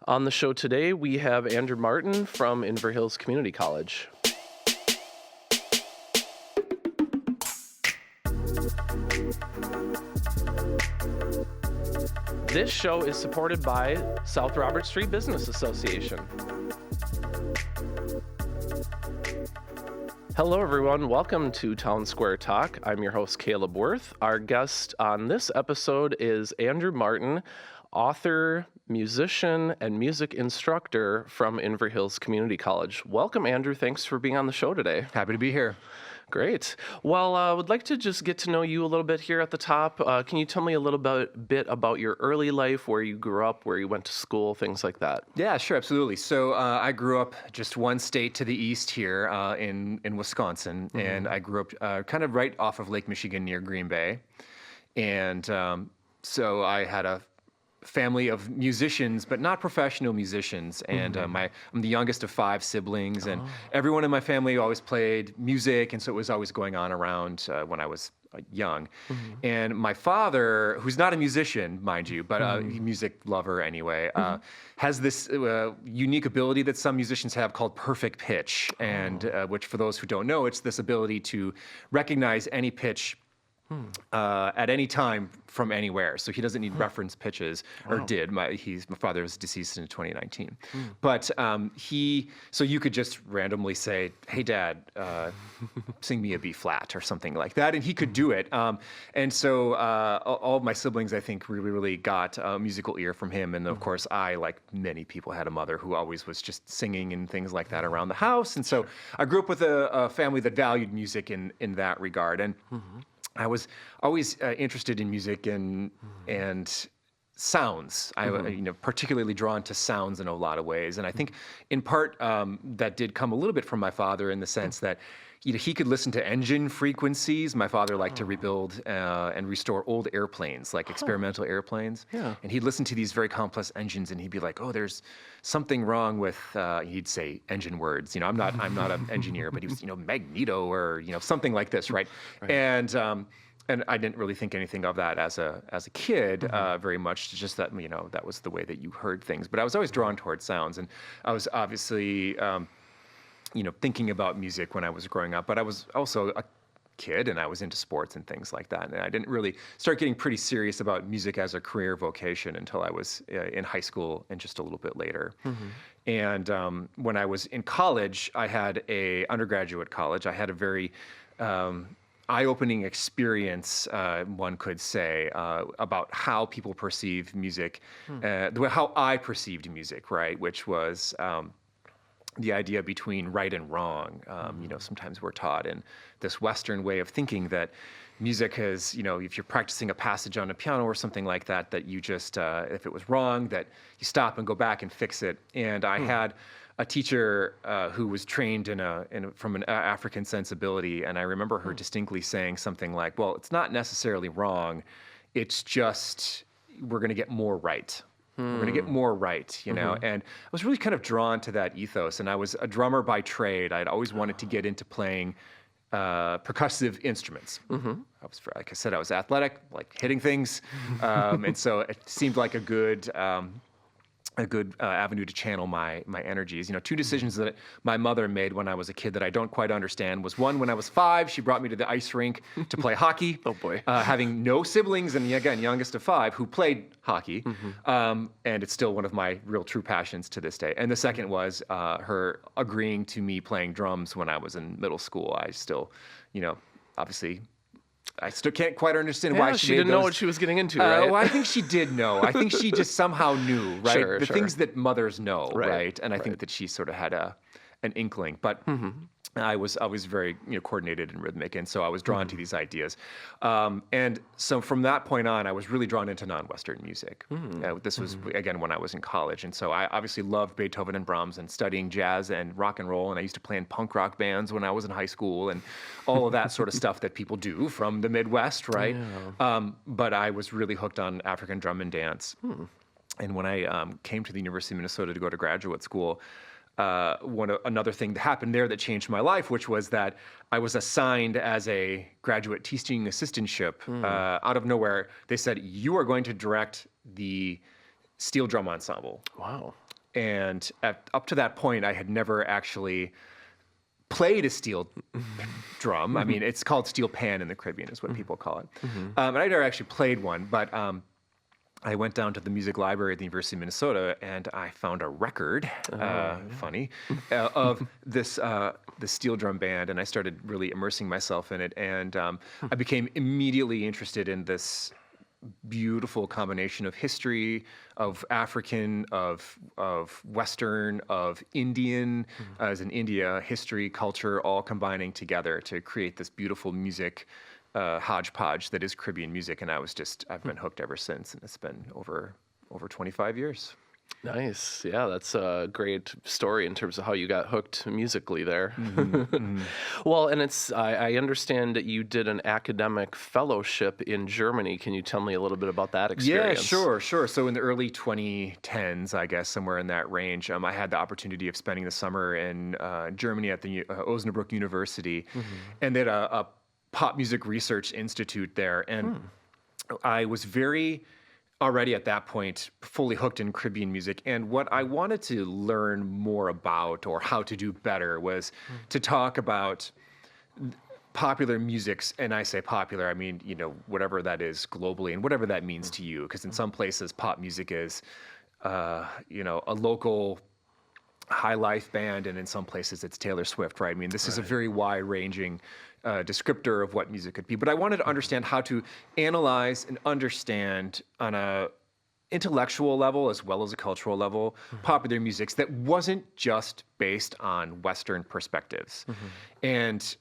On the show today, we have Andrew Martin from Inver Hills Community College. This show is supported by South Robert Street Business Association. Hello, everyone. Welcome to Town Square Talk. I'm your host, Caleb Worth. Our guest on this episode is Andrew Martin, author, musician, and music instructor from Inver Hills Community College. Welcome, Andrew. Thanks for being on the show today. Happy to be here. Great. Well, I would like to just get to know you a little bit here at the top. Can you tell me a little bit about your early life, where you grew up, where you went to school, things like that? Yeah, sure, absolutely. So I grew up just one state to the east here in Wisconsin, and I grew up kind of right off of Lake Michigan near Green Bay. And so I had a family of musicians, but not professional musicians. And I'm the youngest of 5 siblings, and everyone in my family always played music, and so it was always going on around when I was young. And my father, who's not a musician, mind you, but a music lover anyway, has this unique ability that some musicians have called perfect pitch, and which, for those who don't know, it's this ability to recognize any pitch at any time from anywhere. So he doesn't need reference pitches, or did. My father was deceased in 2019. But so you could just randomly say, "Hey, Dad, sing me a B flat," or something like that, and he could do it. And so all of my siblings, I think, really got a musical ear from him. And of course, I, like many people, had a mother who always was just singing and things like that around the house. And so I grew up with a family that valued music in that regard. And I was always interested in music and sounds. I particularly drawn to sounds in a lot of ways. And I think in part that did come a little bit from my father, in the sense that he could listen to engine frequencies. My father liked to rebuild and restore old airplanes, like experimental airplanes. Yeah. And he'd listen to these very complex engines, and he'd be like, "Oh, there's something wrong with," he'd say engine words. I'm not an engineer, but he was, magneto, or something like this, right? And I didn't really think anything of that as a kid very much. Just that that was the way that you heard things. But I was always drawn towards sounds, and I was obviously thinking about music when I was growing up. But I was also a kid, and I was into sports and things like that. And I didn't really start getting pretty serious about music as a career vocation until I was in high school and just a little bit later. And when I was in college, undergraduate college, I had a very eye-opening experience, one could say, about how people perceive music, how I perceived music, right, which was the idea between right and wrong. Sometimes we're taught in this Western way of thinking that music is, if you're practicing a passage on a piano or something like that, that you just, if it was wrong, that you stop and go back and fix it. And I had a teacher who was trained from an African sensibility, and I remember her distinctly saying something like, "Well, it's not necessarily wrong, it's just we're going to get more right. We're going to get more right," And I was really kind of drawn to that ethos. And I was a drummer by trade. I'd always wanted to get into playing percussive instruments. Like I said, I was athletic, like hitting things, and so it seemed like a good avenue to channel my energies. 2 decisions that my mother made when I was a kid that I don't quite understand was, one, when I was 5, she brought me to the ice rink to play hockey. Oh boy. Having no siblings, and again, youngest of 5, who played hockey. And it's still one of my real true passions to this day. And the second was her agreeing to me playing drums when I was in middle school. I still, obviously, I still can't quite understand why she didn't know what she was getting into, right? Well, I think she did know. I think she just somehow knew, right? Sure. Things that mothers know, right? And I think that she sort of had an inkling. But I was very coordinated and rhythmic, and so I was drawn to these ideas. And so from that point on, I was really drawn into non-Western music. This was, again, when I was in college. And so I obviously loved Beethoven and Brahms, and studying jazz and rock and roll. And I used to play in punk rock bands when I was in high school, and all of that sort of stuff that people do from the Midwest, right? Yeah. But I was really hooked on African drum and dance. And when I came to the University of Minnesota to go to graduate school, another thing that happened there that changed my life, which was that I was assigned as a graduate teaching assistantship out of nowhere. They said, "You are going to direct the steel drum ensemble." Wow. And up to that point, I had never actually played a steel drum. I mean, it's called steel pan in the Caribbean is what people call it. And I never actually played one, but I went down to the music library at the University of Minnesota and I found a record, funny, of this the steel drum band, and I started really immersing myself in it. And I became immediately interested in this beautiful combination of history, of African, of Western, of Indian, as in India, history, culture, all combining together to create this beautiful music hodgepodge that is Caribbean music. And I've been hooked ever since, and it's been over 25 years. Nice. Yeah, that's a great story in terms of how you got hooked musically there. Well, and I understand that you did an academic fellowship in Germany. Can you tell me a little bit about that experience? Yeah, sure. So in the early 2010s, I guess, somewhere in that range, I had the opportunity of spending the summer in Germany at the Osnabrück University, and they had a pop music research institute there. And I was already at that point fully hooked in Caribbean music. And what I wanted to learn more about, or how to do better, was to talk about popular musics. And I say popular, I mean, whatever that is globally and whatever that means to you. Because in some places, pop music is, a local high life band, and in some places it's Taylor Swift, right? I mean, this is a very wide-ranging descriptor of what music could be. But I wanted to understand how to analyze and understand on a intellectual level as well as a cultural level popular musics that wasn't just based on Western perspectives. And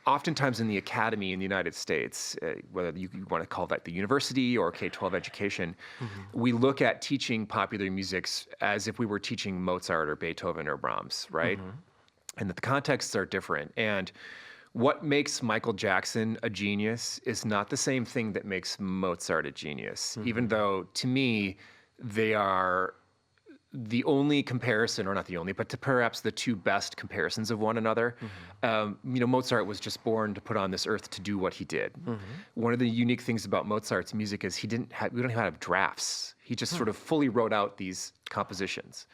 oftentimes in the academy in the United States, whether you want to call that the university or K-12 education, we look at teaching popular musics as if we were teaching Mozart or Beethoven or Brahms, right? And that the contexts are different. And what makes Michael Jackson a genius is not the same thing that makes Mozart a genius, even though, to me, they are the only comparison, or not the only, but perhaps the two best comparisons of one another. Mozart was just born to put on this earth to do what he did. One of the unique things about Mozart's music is we don't have drafts. He just sort of fully wrote out these compositions.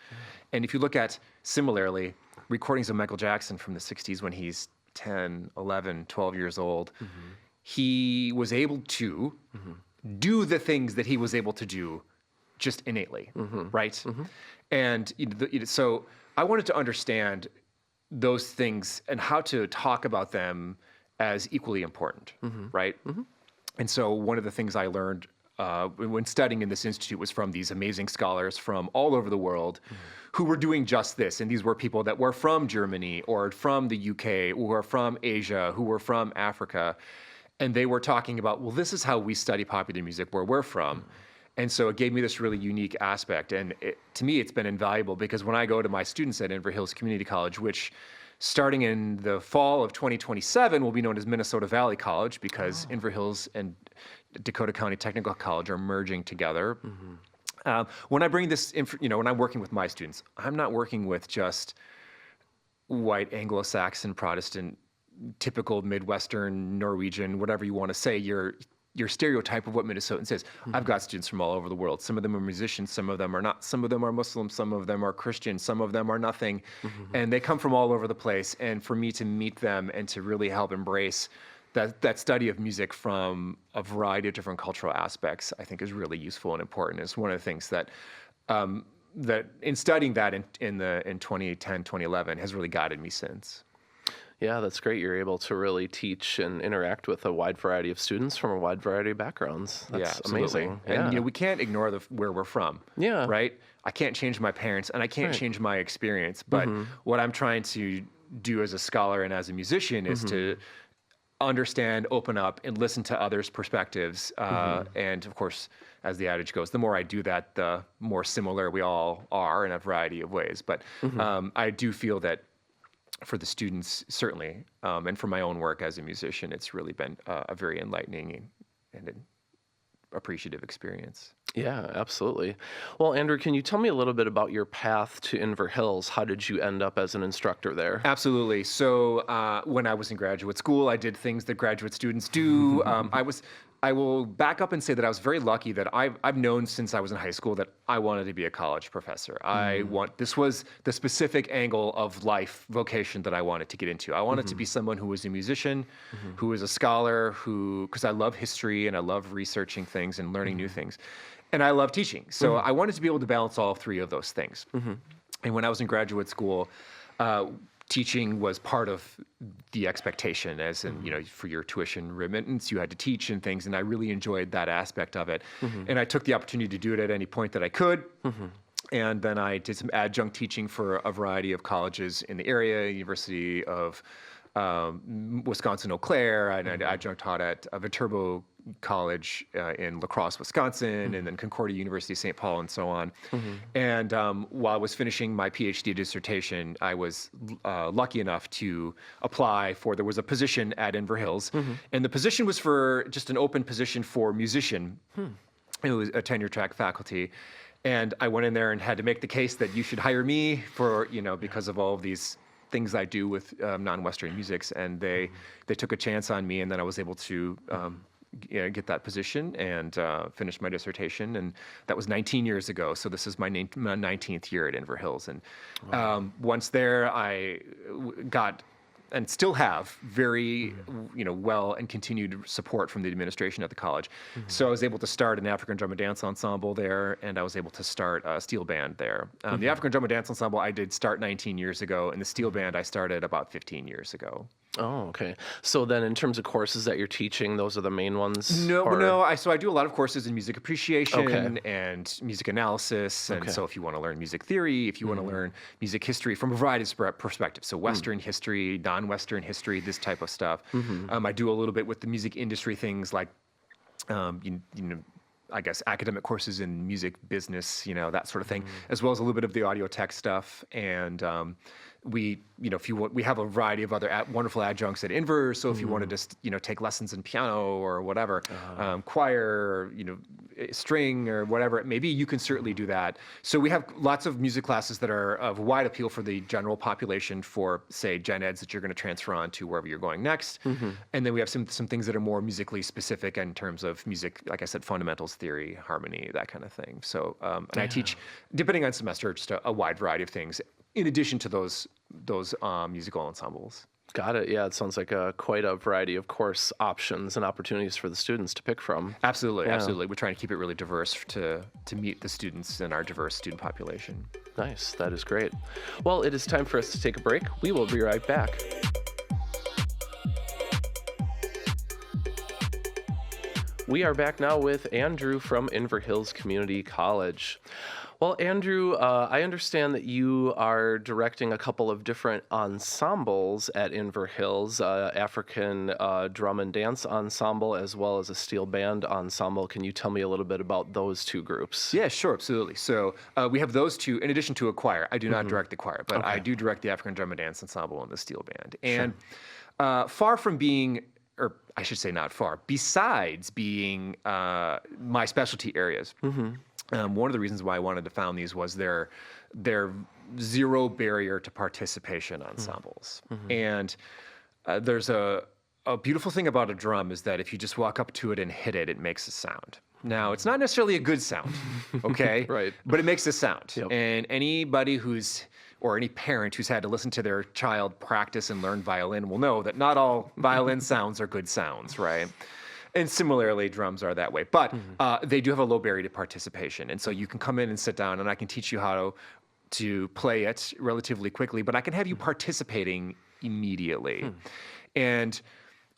And if you look at, similarly, recordings of Michael Jackson from the 60s when he's 10, 11, 12 years old, he was able to do the things that he was able to do just innately, right? And so I wanted to understand those things and how to talk about them as equally important, right? And so one of the things I learned when studying in this institute was from these amazing scholars from all over the world who were doing just this. And these were people that were from Germany or from the UK or from Asia, who were from Africa. And they were talking about, well, this is how we study popular music where we're from. And so it gave me this really unique aspect. And to me, it's been invaluable because when I go to my students at Inver Hills Community College, which starting in the fall of 2027 will be known as Minnesota Valley College, because Inver Hills and Dakota County Technical College are merging together. When I bring this, when I'm working with my students, I'm not working with just white Anglo-Saxon Protestant, typical Midwestern, Norwegian, whatever you want to say, your stereotype of what Minnesotans is. I've got students from all over the world. Some of them are musicians, some of them are not. Some of them are Muslim, some of them are Christian, some of them are nothing. And they come from all over the place. And for me to meet them and to really help embrace that study of music from a variety of different cultural aspects, I think is really useful and important. It's one of the things that that in studying that in 2010, 2011 has really guided me since. Yeah, that's great. You're able to really teach and interact with a wide variety of students from a wide variety of backgrounds. That's amazing. And we can't ignore where we're from. Yeah. Right? I can't change my parents and I can't change my experience. But what I'm trying to do as a scholar and as a musician is to understand, open up, and listen to others' perspectives. And of course, as the adage goes, the more I do that, the more similar we all are in a variety of ways. But I do feel that for the students, certainly, and for my own work as a musician, it's really been a very enlightening and appreciative experience. Yeah, absolutely. Well, Andrew, can you tell me a little bit about your path to Inver Hills? How did you end up as an instructor there? Absolutely. So when I was in graduate school, I did things that graduate students do. I will back up and say that I was very lucky that I've known since I was in high school that I wanted to be a college professor. This was the specific angle of life vocation that I wanted to get into. I wanted to be someone who was a musician, who was a scholar, because I love history and I love researching things and learning new things. And I love teaching. So I wanted to be able to balance all three of those things. And when I was in graduate school, teaching was part of the expectation, as in, for your tuition remittance, you had to teach and things, and I really enjoyed that aspect of it. And I took the opportunity to do it at any point that I could. And then I did some adjunct teaching for a variety of colleges in the area, University of Wisconsin-Eau Claire, and I adjunct taught at Viterbo College in La Crosse, Wisconsin, and then Concordia University, St. Paul, and so on. And while I was finishing my PhD dissertation, I was lucky enough to apply there was a position at Inver Hills, and the position was for just an open position for musician. It was a tenure track faculty. And I went in there and had to make the case that you should hire me because of all of these things I do with non-Western musics. And they took a chance on me, and then I was able to get that position and finish my dissertation, and that was 19 years ago. So this is my 19th year at Inver Hills, and once there, I got and still have very well and continued support from the administration at the college. So I was able to start an African drum and dance ensemble there, and I was able to start a steel band there. The African drum and dance ensemble I did start 19 years ago, and the steel band I started about 15 years ago. Oh, okay. So then in terms of courses that you're teaching, those are the main ones? No. So I do a lot of courses in music appreciation and music analysis. And so if you want to learn music theory, if you want to learn music history from a variety of perspectives, so Western history, non-Western history, this type of stuff. I do a little bit with the music industry things like, I guess academic courses in music business, that sort of thing, as well as a little bit of the audio tech stuff. And we have a variety of other wonderful adjuncts at Inver. So if you wanted to, take lessons in piano or whatever, choir, string or whatever it may be, you can certainly do that. So we have lots of music classes that are of wide appeal for the general population for, say, gen eds that you're going to transfer on to wherever you're going next. And then we have some things that are more musically specific in terms of music, like I said, fundamentals theory, harmony, that kind of thing. So, and I teach, depending on semester, just a wide variety of things in addition to those musical ensembles. Got it. Yeah, it sounds like quite a variety of course options and opportunities for the students to pick from. Absolutely. We're trying to keep it really diverse to meet the students in our diverse student population. Nice. That is great. Well, it is time for us to take a break. We will be right back. We are back now with Andrew from Inver Hills Community College. Well, Andrew, I understand that you are directing a couple of different ensembles at Inver Hills, African drum and dance ensemble, as well as a steel band ensemble. Can you tell me a little bit about those two groups? Yeah, sure, absolutely. So we have those two, in addition to a choir. I do not direct the choir, but I do direct the African drum and dance ensemble and the steel band. And far from being, or I should say not far, besides being my specialty areas, one of the reasons why I wanted to found these was their zero barrier to participation ensembles. And there's a beautiful thing about a drum is that if you just walk up to it and hit it, it makes a sound. Now, it's not necessarily a good sound, okay? Right. But it makes a sound. Yep. And anybody or any parent who's had to listen to their child practice and learn violin will know that not all violin sounds are good sounds, right? And similarly, drums are that way. But they do have a low barrier to participation. And so you can come in and sit down, and I can teach you how to play it relatively quickly, but I can have you participating immediately. And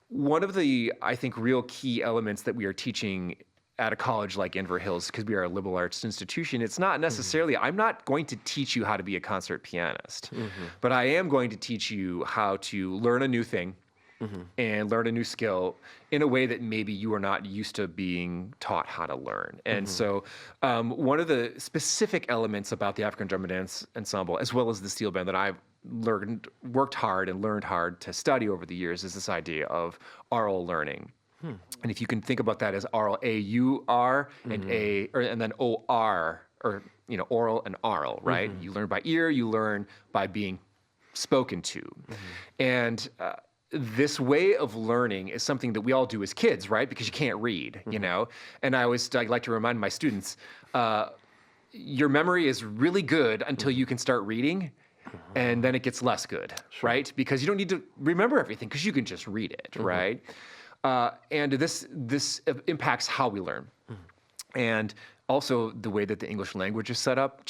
one of the, I think, real key elements that we are teaching at a college like Inver Hills, because we are a liberal arts institution, it's not necessarily, I'm not going to teach you how to be a concert pianist, but I am going to teach you how to learn a new thing, and learn a new skill in a way that maybe you are not used to being taught how to learn. And so one of the specific elements about the African Drum and Dance Ensemble, as well as the steel band, that I've worked hard and learned hard to study over the years is this idea of aural learning. And if you can think about that as aural, A-U-R, and and then O-R, or oral and aural, right? You learn by ear, you learn by being spoken to. And this way of learning is something that we all do as kids, right? Because you can't read, you know? And I like to remind my students, your memory is really good until you can start reading, and then it gets less good, right? Because you don't need to remember everything because you can just read it, right? And this impacts how we learn. And also the way that the English language is set up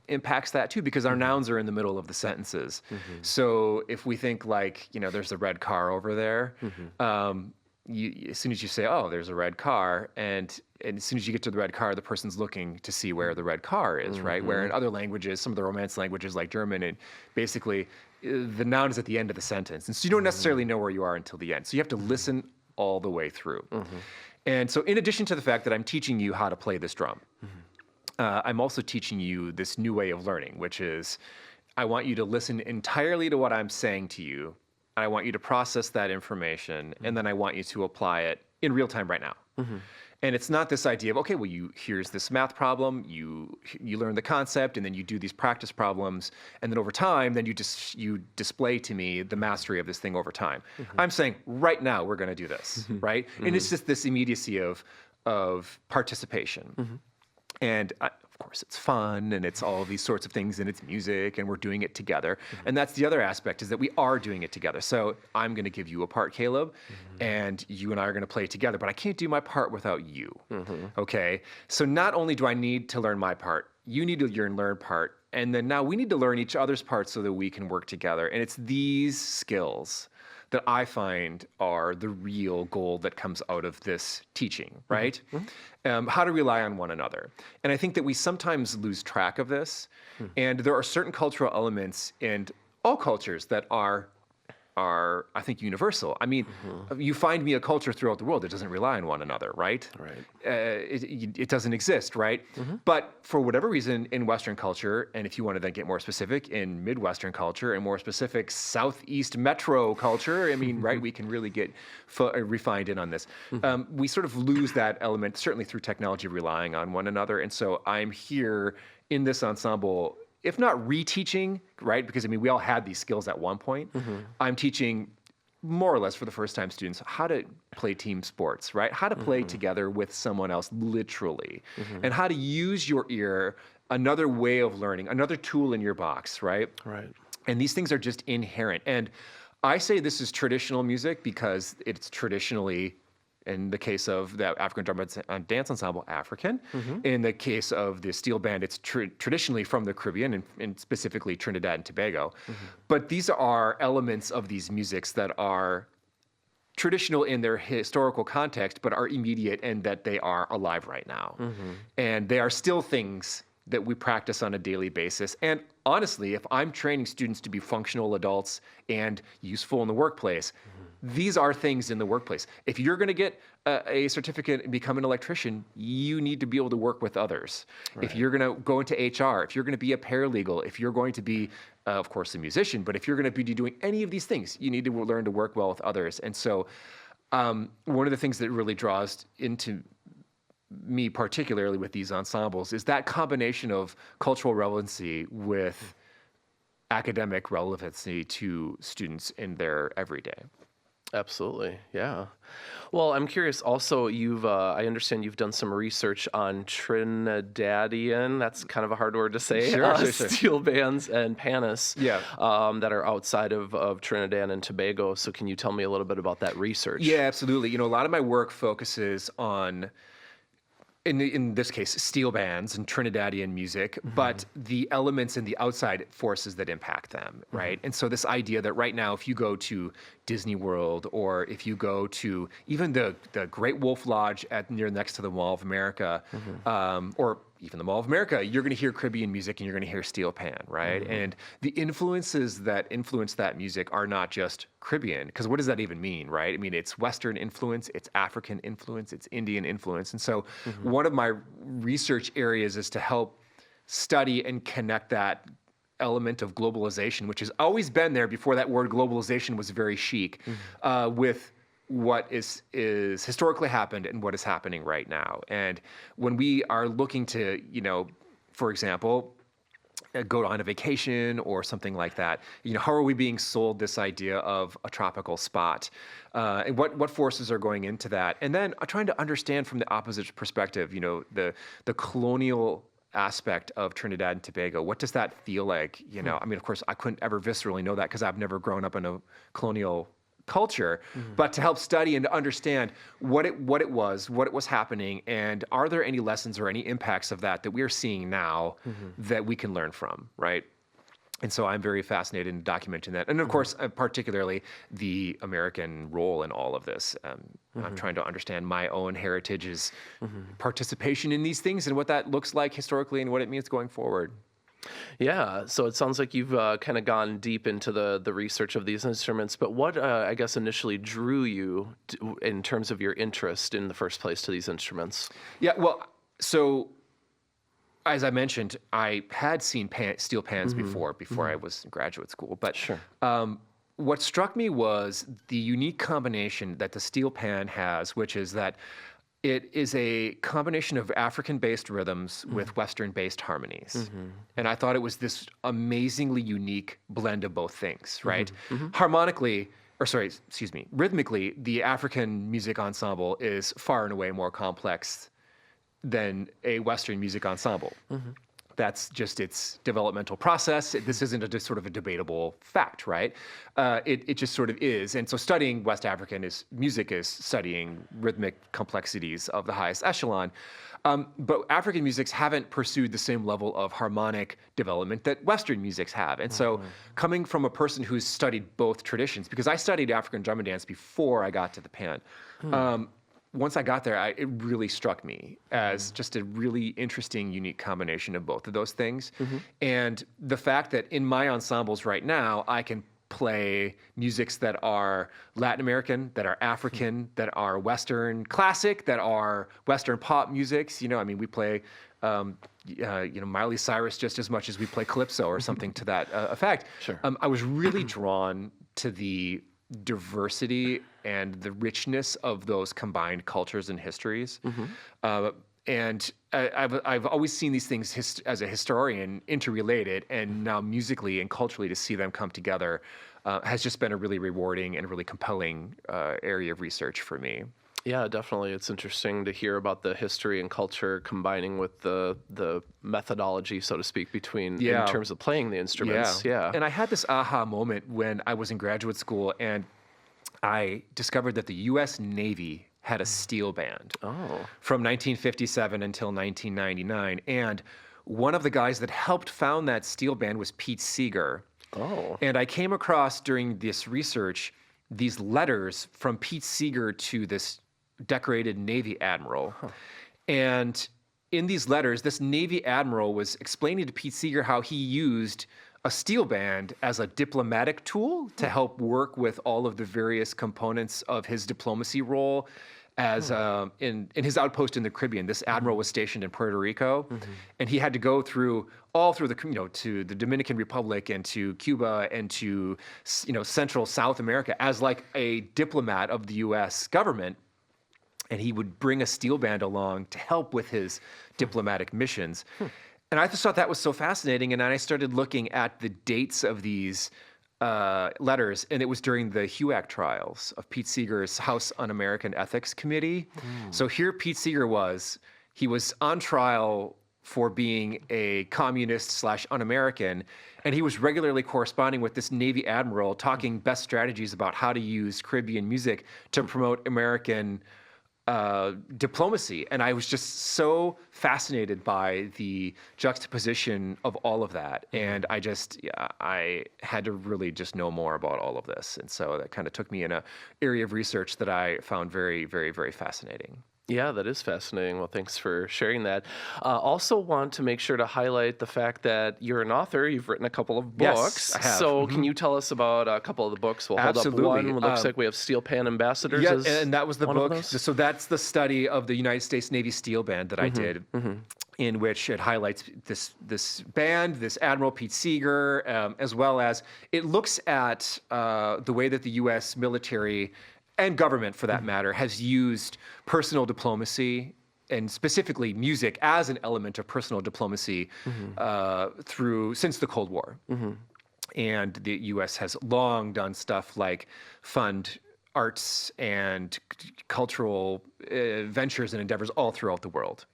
impacts that too, because our nouns are in the middle of the sentences. So if we think like, there's a red car over there, as soon as you say, oh, there's a red car, and as soon as you get to the red car, the person's looking to see where the red car is, right? Where in other languages, some of the Romance languages like German, and basically the noun is at the end of the sentence. And so you don't necessarily know where you are until the end. So you have to listen all the way through. And so in addition to the fact that I'm teaching you how to play this drum, I'm also teaching you this new way of learning, which is I want you to listen entirely to what I'm saying to you. I want you to process that information, and then I want you to apply it in real time right now. And it's not this idea of, okay, well, here's this math problem, you learn the concept, and then you do these practice problems, and then over time, then you display to me the mastery of this thing over time. I'm saying, right now, we're going to do this, right? And it's just this immediacy of participation. And of course, it's fun, and it's all these sorts of things, and it's music, and we're doing it together. And that's the other aspect, is that we are doing it together. So I'm going to give you a part, Caleb, and you and I are going to play together, but I can't do my part without you, okay? So not only do I need to learn my part, you need to learn part, and then now we need to learn each other's parts so that we can work together. And it's these skills that I find are the real gold that comes out of this teaching, right? How to rely on one another. And I think that we sometimes lose track of this. And there are certain cultural elements in all cultures that are, I think, universal. I mean, you find me a culture throughout the world that doesn't rely on one another, right? It doesn't exist, right? But for whatever reason, in Western culture, and if you want to then get more specific, in Midwestern culture, and more specific, Southeast metro culture, I mean, right, we can really get refined in on this. We sort of lose that element, certainly through technology, relying on one another. And so I'm here in this ensemble, if not reteaching, right? Because I mean, we all had these skills at one point. I'm teaching more or less for the first time students how to play team sports, right? How to play together with someone else, literally, and how to use your ear, another way of learning, another tool in your box, right? And these things are just inherent. And I say this is traditional music because it's traditionally, in the case of the African Drum and Dance Ensemble, African. In the case of the steel band, it's traditionally from the Caribbean, and specifically Trinidad and Tobago. But these are elements of these musics that are traditional in their historical context, but are immediate and that they are alive right now. And they are still things that we practice on a daily basis. And honestly, if I'm training students to be functional adults and useful in the workplace, these are things in the workplace. If you're going to get a certificate and become an electrician, you need to be able to work with others. If you're going to go into HR, if you're going to be a paralegal, if you're going to be, of course, a musician, but if you're going to be doing any of these things, you need to learn to work well with others. And so one of the things that really draws into me, particularly with these ensembles, is that combination of cultural relevancy with academic relevancy to students in their everyday. Absolutely, yeah. Well, I'm curious also, I understand you've done some research on Trinidadian, that's kind of a hard word to say, steel bands and panis that are outside of Trinidad and Tobago. So can you tell me a little bit about that research? Yeah, absolutely. A lot of my work focuses on, in this case, steel bands and Trinidadian music, but the elements and the outside forces that impact them, right? And so this idea that right now, if you go to Disney World, or if you go to even the Great Wolf Lodge next to the Mall of America, or even the Mall of America, you're going to hear Caribbean music and you're going to hear steel pan, right? And the influences that influence that music are not just Caribbean, because what does that even mean, right? I mean, it's Western influence, it's African influence, it's Indian influence. And so one of my research areas is to help study and connect that element of globalization, which has always been there before that word globalization was very chic, with what is historically happened and what is happening right now. And when we are looking to, for example, go on a vacation or something like that. How are we being sold this idea of a tropical spot? And what forces are going into that? And then trying to understand from the opposite perspective, the colonial aspect of Trinidad and Tobago. What does that feel like? I mean, of course, I couldn't ever viscerally know that because I've never grown up in a colonial culture, but to help study and to understand what it was happening, and are there any lessons or any impacts of that we're seeing now that we can learn from, right? And so I'm very fascinated in documenting that. And of course, particularly the American role in all of this. I'm trying to understand my own heritage's participation in these things and what that looks like historically and what it means going forward. Yeah, so it sounds like you've kind of gone deep into the research of these instruments, but what, I guess, initially drew you in terms of your interest in the first place to these instruments? Yeah, well, so as I mentioned, I had seen steel pans before I was in graduate school, but Sure. What struck me was the unique combination that the steel pan has, which is that it is a combination of African-based rhythms with Western-based harmonies. And I thought it was this amazingly unique blend of both things, right? Rhythmically, the African music ensemble is far and away more complex than a Western music ensemble. That's just its developmental process. This isn't just sort of a debatable fact, right? It just sort of is. And so studying West African music is studying rhythmic complexities of the highest echelon. But African musics haven't pursued the same level of harmonic development that Western musics have. And so coming from a person who's studied both traditions, because I studied African drum and dance before I got to the pan, once I got there, it really struck me as just a really interesting, unique combination of both of those things. And the fact that in my ensembles right now, I can play musics that are Latin American, that are African, that are Western classic, that are Western pop musics. I mean, we play, Miley Cyrus just as much as we play calypso or something to that effect. Sure. I was really drawn to the diversity and the richness of those combined cultures and histories. And I've always seen these things as a historian interrelated, and now musically and culturally to see them come together has just been a really rewarding and really compelling area of research for me. Yeah, definitely. It's interesting to hear about the history and culture combining with the methodology, so to speak, in terms of playing the instruments. Yeah. And I had this aha moment when I was in graduate school, and I discovered that the U.S. Navy had a steel band from 1957 until 1999. And one of the guys that helped found that steel band was Pete Seeger. And I came across during this research these letters from Pete Seeger to this decorated Navy admiral. And in these letters, this Navy admiral was explaining to Pete Seeger how he used a steel band as a diplomatic tool to help work with all of the various components of his diplomacy role as in his outpost in the Caribbean. This admiral was stationed in Puerto Rico, and he had to go through to the Dominican Republic and to Cuba and to Central South America as like a diplomat of the U.S. government. And he would bring a steel band along to help with his diplomatic missions. And I just thought that was so fascinating. And then I started looking at the dates of these letters, and it was during the HUAC trials of Pete Seeger's House Un-American Ethics Committee. So here Pete Seeger he was on trial for being a communist / un-American, and he was regularly corresponding with this Navy admiral, talking best strategies about how to use Caribbean music to promote American diplomacy. And I was just so fascinated by the juxtaposition of all of that. And I had to really just know more about all of this. And so that kind of took me in an area of research that I found very, very, very fascinating. Yeah, that is fascinating. Well, thanks for sharing that. Also want to make sure to highlight the fact that you're an author. You've written a couple of books. Yes, I have. So can you tell us about a couple of the books? We'll Absolutely. hold up one. It looks like we have Steel Pan Ambassadors. Yeah, and that was the book. So that's the study of the United States Navy Steel Band that I did, in which it highlights this band, this Admiral Pete Seeger, as well as it looks at the way that the U.S. military and government, for that matter, has used personal diplomacy and specifically music as an element of personal diplomacy since the Cold War. And the U.S. has long done stuff like fund arts and cultural ventures and endeavors all throughout the world.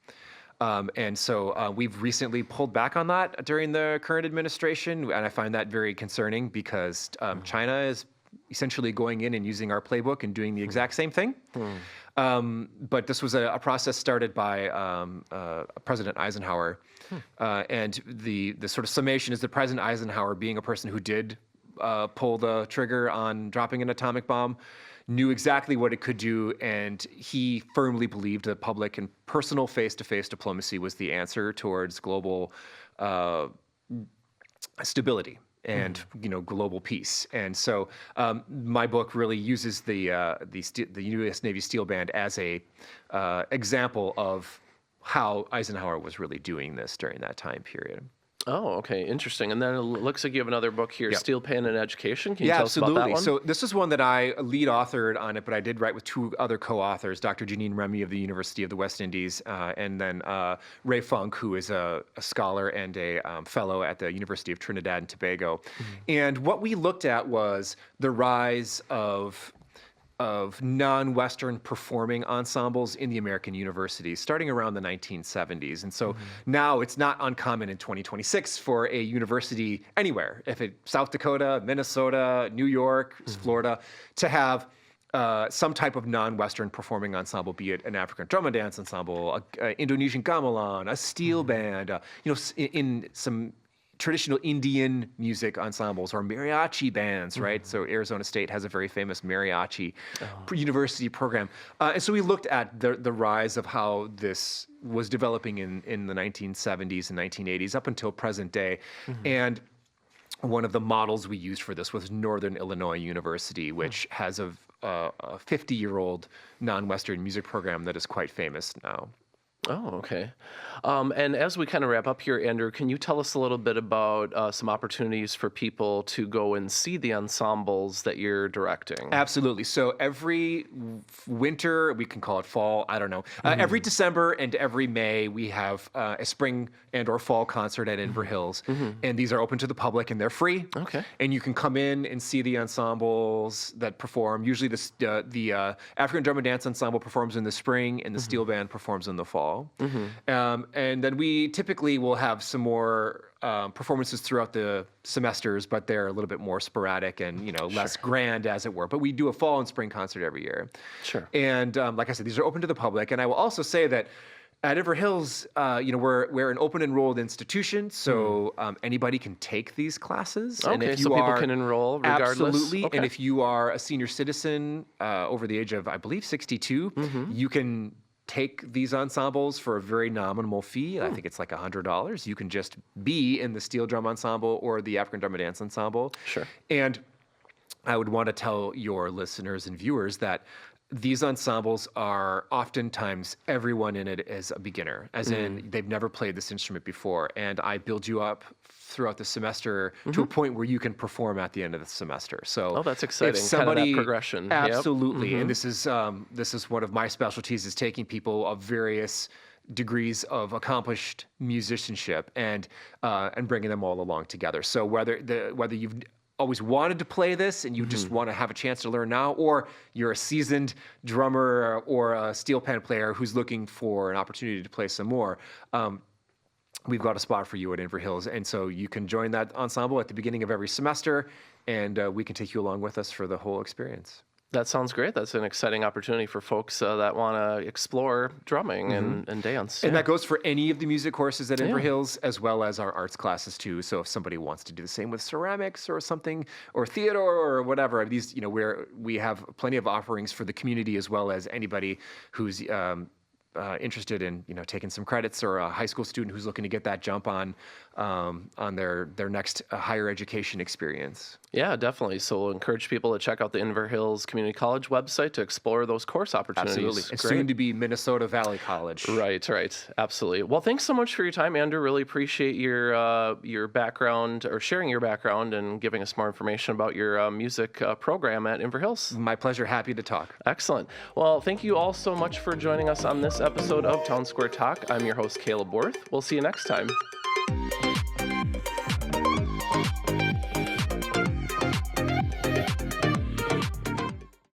And so we've recently pulled back on that during the current administration, and I find that very concerning because China is essentially going in and using our playbook and doing the exact same thing. But this was a process started by President Eisenhower. And the sort of summation is that President Eisenhower, being a person who did pull the trigger on dropping an atomic bomb, knew exactly what it could do, and he firmly believed that public and personal face-to-face diplomacy was the answer towards global stability and global peace. And so my book really uses the U.S. Navy Steel Band as a example of how Eisenhower was really doing this during that time period. Oh, okay, interesting. And then it looks like you have another book here, Yeah. Steelband and Education. Can you Yeah, tell us about that absolutely. one? So this is one that I lead authored on it, but I did write with two other co-authors, Dr. Janine Remy of the University of the West Indies, and then Ray Funk, who is a scholar and a fellow at the University of Trinidad and Tobago. And what we looked at was the rise of non-Western performing ensembles in the American universities starting around the 1970s. And so now it's not uncommon in 2026 for a university anywhere, South Dakota, Minnesota, New York, Florida, to have some type of non-Western performing ensemble, be it an African drum and dance ensemble, a Indonesian gamelan, a steel band, in some traditional Indian music ensembles or mariachi bands, right? So Arizona State has a very famous mariachi university program. And so we looked at the rise of how this was developing in the 1970s and 1980s up until present day. And one of the models we used for this was Northern Illinois University, which has a 50-year-old non-Western music program that is quite famous now. Oh, okay. And as we kind of wrap up here, Andrew, can you tell us a little bit about some opportunities for people to go and see the ensembles that you're directing? Absolutely. So every winter, we can call it fall, I don't know. Every December and every May, we have a spring and or fall concert at Inver Hills. And these are open to the public and they're free. Okay. And you can come in and see the ensembles that perform. Usually the African Drum and Dance Ensemble performs in the spring and the Steel Band performs in the fall. And then we typically will have some more performances throughout the semesters, but they're a little bit more sporadic and less grand, as it were. But we do a fall and spring concert every year. Sure. And like I said, these are open to the public. And I will also say that at Inver Hills, we're an open enrolled institution, so anybody can take these classes. Okay, and if you so people are, can enroll regardless? Absolutely. Okay. And if you are a senior citizen over the age of, I believe, 62, you can take these ensembles for a very nominal fee. I think it's like $100. You can just be in the steel drum ensemble or the African drum and dance ensemble. Sure. And I would want to tell your listeners and viewers that these ensembles are oftentimes everyone in it is a beginner, as in they've never played this instrument before. And I build you up throughout the semester to a point where you can perform at the end of the semester. So that's exciting. If somebody, kind of that progression. Yep. Absolutely. And this is one of my specialties, is taking people of various degrees of accomplished musicianship and bringing them all along together. So whether you've always wanted to play this and you just want to have a chance to learn now, or you're a seasoned drummer or a steel pan player who's looking for an opportunity to play some more, we've got a spot for you at Inver Hills. And so you can join that ensemble at the beginning of every semester, and we can take you along with us for the whole experience. That sounds great. That's an exciting opportunity for folks that want to explore drumming and dance. And Yeah. that goes for any of the music courses at Inver Hills, as well as our arts classes too. So if somebody wants to do the same with ceramics or something, or theater or whatever, these, we have plenty of offerings for the community, as well as anybody who's interested in taking some credits, or a high school student who's looking to get that jump on their next higher education experience. Yeah, definitely. So we'll encourage people to check out the Inver Hills Community College website to explore those course opportunities. Absolutely. It's Great. soon to be Minnesota Valley College. Right. Absolutely. Well, thanks so much for your time, Andrew. Really appreciate your background, or sharing your background and giving us more information about your music program at Inver Hills. My pleasure. Happy to talk. Excellent. Well, thank you all so much for joining us on this episode of Town Square Talk. I'm your host, Caleb Worth. We'll see you next time.